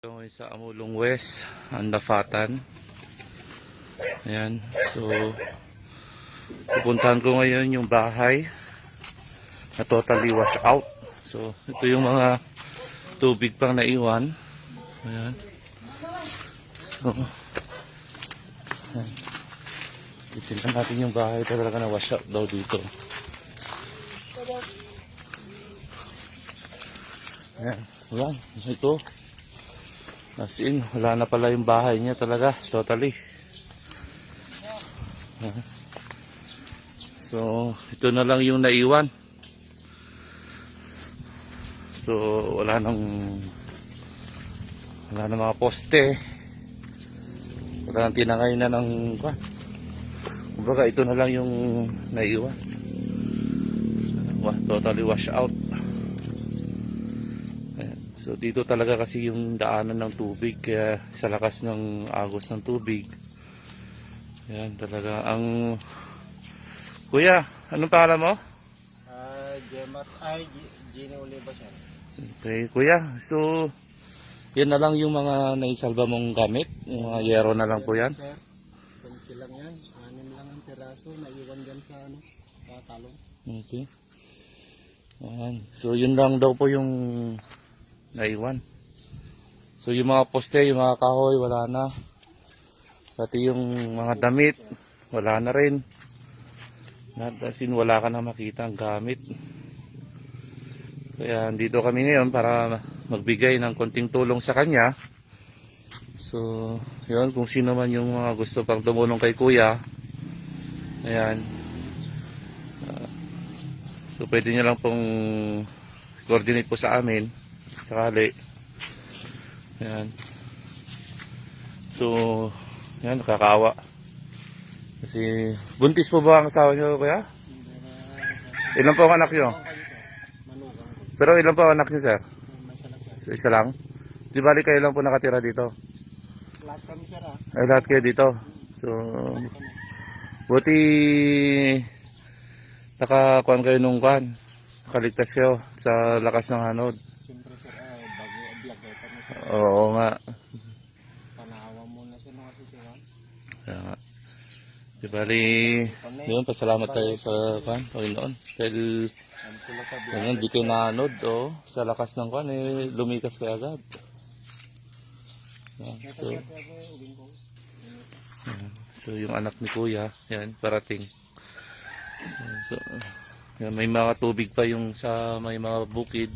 Sa Amulong West, Andafatan. Ayan. So, pupuntahan ko ngayon yung bahay na totally wash out. So, ito yung mga tubig pang naiwan. Ayan. So, ayan. Titignan natin yung bahay talaga na wash out daw dito. Ayan. Ayan. Ito. As in, wala na pala yung bahay niya talaga, totally. So, ito na lang yung naiwan. So, wala nang mga poste. Wala nang tinangay na ng kwan. Kumbaga, ito na lang yung naiwan. Totally wash out. So dito talaga kasi yung daanan ng tubig, kaya sa lakas ng agos ng tubig. Yan talaga ang... Kuya, anong pangalan mo? Gemat ay Gini Oliva siya. Okay, kuya. So yan na lang yung mga naisalba mong gamit. Yung mga yero na lang po yan. Sir, kunti lang yan. 6 lang ang piraso. Naiwan dyan sa talong. Okay. Ayan. So yun lang daw po yung naiwan. So yung mga poste, yung mga kahoy, wala na. Pati yung mga damit, wala na rin. Nasin wala ka na makita ang gamit. Kaya dito kami ngayon para magbigay ng konting tulong sa kanya. So yun, kung sino man yung mga gusto pang tumulong kay kuya, ayan. So pwede nyo lang pong coordinate po sa amin sakali. Ayan. So, yan, nakakaawa. Kasi, buntis po ba ang asawa nyo, kuya? Ilan po ang anak nyo? Pero ilan po ang anak nyo, sir? So, isa lang? Di bali kayo lang po nakatira dito? Lahat kami, sir, ah. Ay, lahat kayo dito. So, buti nakakuan kayo nung kuan. Nakaligtas kayo sa lakas ng hanod. Oo nga. Panahawa muna siya nung asisiwan. Kaya nga. Di bali, yun, pasalamat tayo sa Panginoon. Dahil, ganyan, di kayo naanod, oh, sa lakas ng kwan, eh, lumikas kayo agad. Yan, so, yung anak ni kuya, yan, parating. So, yan, may mga tubig pa yung sa may mga bukid.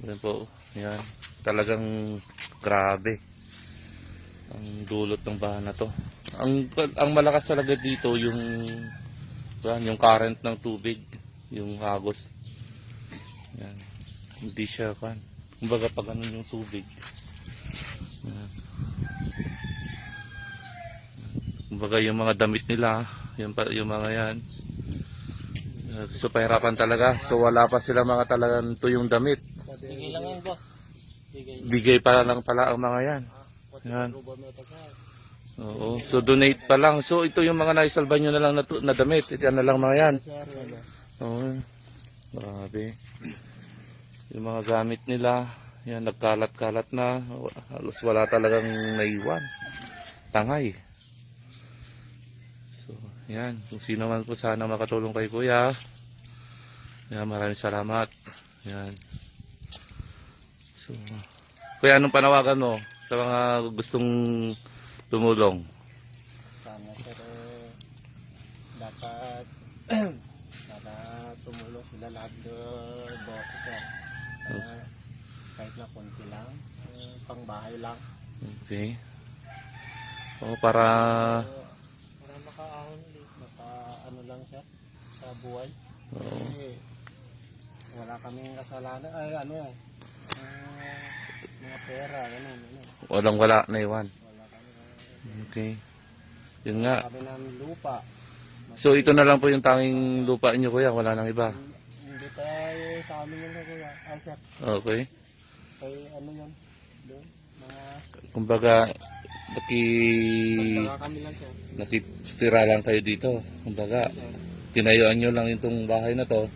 Yan po, yan. Talagang grabe ang dulot ng baha na to. Ang malakas talaga dito yung current ng tubig, yung agos. Yan. Hindi siya kan. Kumbaga pag ano yung tubig. Yan. Kumbaga yung mga damit nila, yung mga yan. So pahirapan talaga. So wala pa sila mga talagang tuyong damit. Bigay lang yan, boss. Bigay pa lang pala ang mga yan. Yan. Oo. So donate pa lang. So ito yung mga naisalba nyo na lang na damit. Ito na lang mga yan. Oo. Grabe. Yung mga gamit nila. Yan, nagkalat-kalat na. Halos wala talagang naiwan. Tangay. So yan. Kung sino man po sana makatulong kay kuya. Yan, maraming salamat. Yan. So, kuya, anong panawagan mo sa mga gustong tumulong? Sana, sir, dapat sana tumulong sila lahat doon, sir. Kahit na konti lang, pang bahay lang. Okay. O, para makaahon ulit, ano lang siya sa buhay. Oo. Kasi wala kaming kasalanan, ay ano yan. Mga pera, ganun. Wala na iwan. Wala kami. Okay. Yun nga. Kami ng lupa. So ito na lang po yung tanging lupa niyo, kuya. Wala nang iba. Hindi tayo sa amin yun, kuya. Ay, sir. Okay. Kay ano yun? Doon. Mga... Kumbaga, Pagtaka kami lang, sir. nakitira lang kayo dito. Kumbaga, tinayuan nyo lang itong bahay na to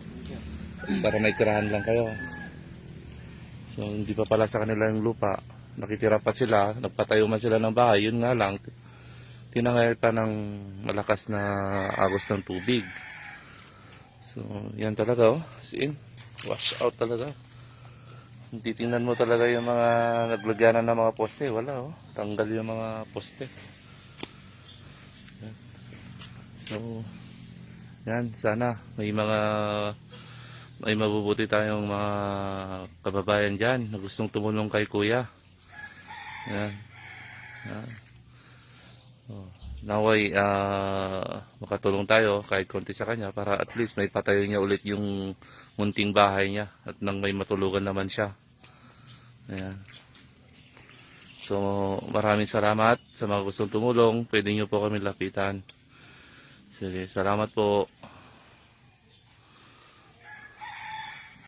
para may tirahan lang kayo. So hindi pa pala sa kanila yung lupa. nakitira pa sila, nagpatayo man sila ng bahay, yun nga lang, tinangay pa ng malakas na agos ng tubig. So, yan talaga, oh. As in, wash out talaga. Titingnan mo talaga yung mga naglagyanan ng mga poste, wala, oh. Tanggal yung mga poste. Yan. So, yan, sana may mabubuti tayong mga kababayan dyan na gustong tumulong kay kuya. Yan. Yan. Oh, naway makatulong tayo kahit konti sa kanya para at least may patayo niya ulit yung munting bahay niya at nang may matulugan naman siya. Ayan. So maraming salamat sa mga gustong tumulong. Pwede nyo po kami lapitan. Sige, salamat po.